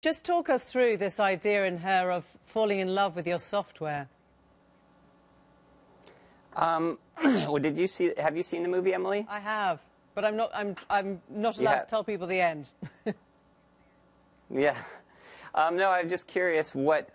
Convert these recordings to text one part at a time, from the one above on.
Just talk us through this idea in her of falling in love with your software. Well, have you seen the movie, Emily? I have, but I'm not allowed to tell people the end. Yeah. No, I'm just curious what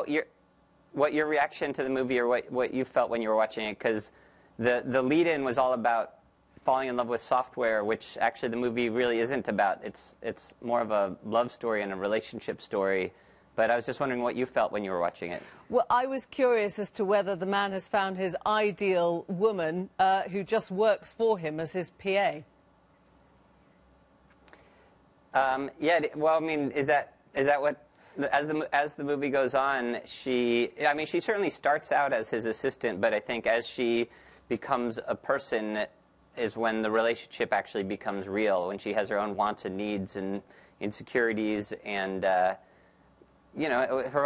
your reaction to the movie, or what you felt when you were watching it, because the lead-in was all about falling in love with software, which actually the movie really isn't about. It's more of a love story and a relationship story. But I was just wondering what you felt when you were watching it. Well, I was curious as to whether the man has found his ideal woman who just works for him as his PA. Yeah. Well, I mean, is that what? As the movie goes on, she certainly starts out as his assistant, but I think as she becomes a person is when the relationship actually becomes real, when she has her own wants and needs and insecurities and her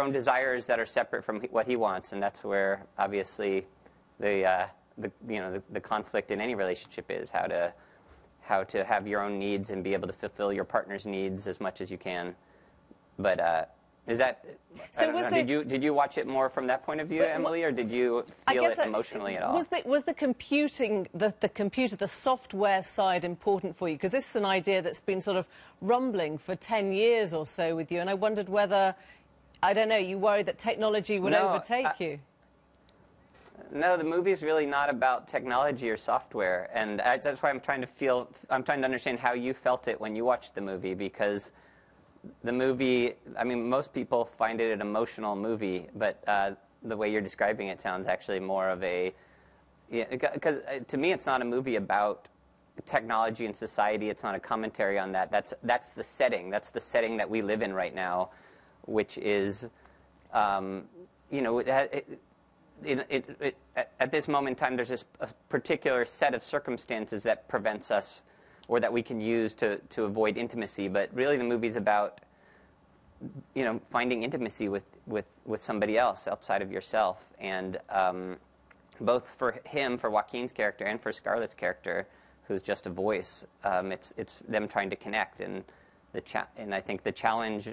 own desires that are separate from what he wants, and that's where obviously the conflict in any relationship is how to have your own needs and be able to fulfill your partner's needs as much as you can. But is that? So did you watch it more from that point of view, Emily, or did you feel it emotionally at all? Was the computing, the software side important for you? Because this is an idea that's been sort of rumbling for 10 years or so with you, and I wondered whether, I don't know, you worried that technology would overtake you. No, the movie is really not about technology or software, and that's why I'm trying to understand how you felt it when you watched the movie, because the movie, I mean, most people find it an emotional movie, but the way you're describing it sounds actually more of a, because to me it's not a movie about technology and society. It's not a commentary on that. That's the setting. That's the setting that we live in right now, which is, at this moment in time, there's a particular set of circumstances that prevents us, or that we can use to avoid intimacy. But really the movie's about, finding intimacy with somebody else outside of yourself. And both for him, for Joaquin's character, and for Scarlett's character, who's just a voice, it's them trying to connect. And I think the challenge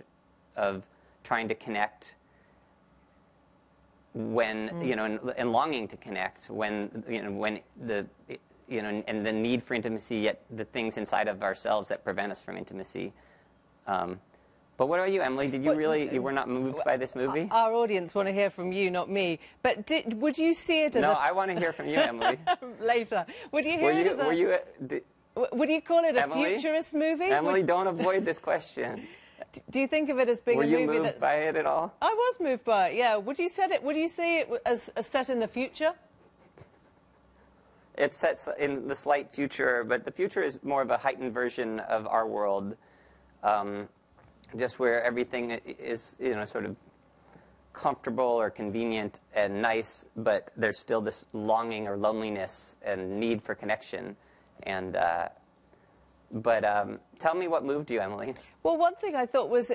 of trying to connect when, and longing to connect when, and the need for intimacy, yet the things inside of ourselves that prevent us from intimacy. But what about you, Emily? You were not moved by this movie? Our audience want to hear from you, not me. But would you see it as No, I want to hear from you, Emily. Later. Would you hear it as would you call it a futurist movie? Emily, don't avoid this question. Do you think of it as being a movie that's... Were you moved by it at all? I was moved by it, yeah. Would you see it as set in the future? It's set in the slight future, but the future is more of a heightened version of our world, just where everything is, sort of comfortable or convenient and nice, but there's still this longing or loneliness and need for connection. And tell me what moved you, Emily. Well, one thing I thought was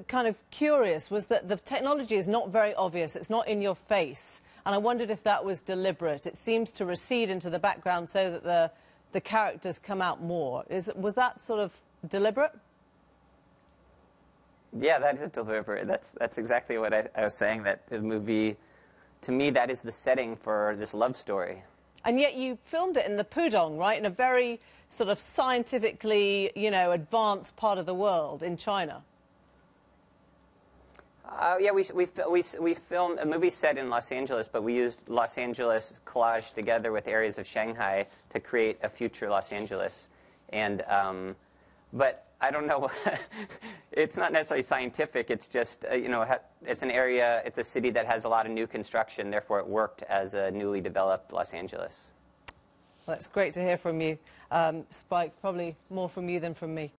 kind of curious was that the technology is not very obvious. It's not in your face. And I wondered if that was deliberate. It seems to recede into the background so that the characters come out more. Was that sort of deliberate? Yeah, that is deliberate. That's exactly what I was saying, that the movie, to me, that is the setting for this love story. And yet you filmed it in the Pudong, right, in a very sort of scientifically, advanced part of the world in China. Yeah, we filmed a movie set in Los Angeles, but we used Los Angeles collaged together with areas of Shanghai to create a future Los Angeles. And but I don't know. It's not necessarily scientific. It's just it's an area. It's a city that has a lot of new construction. Therefore, it worked as a newly developed Los Angeles. Well, it's great to hear from you, Spike. Probably more from you than from me.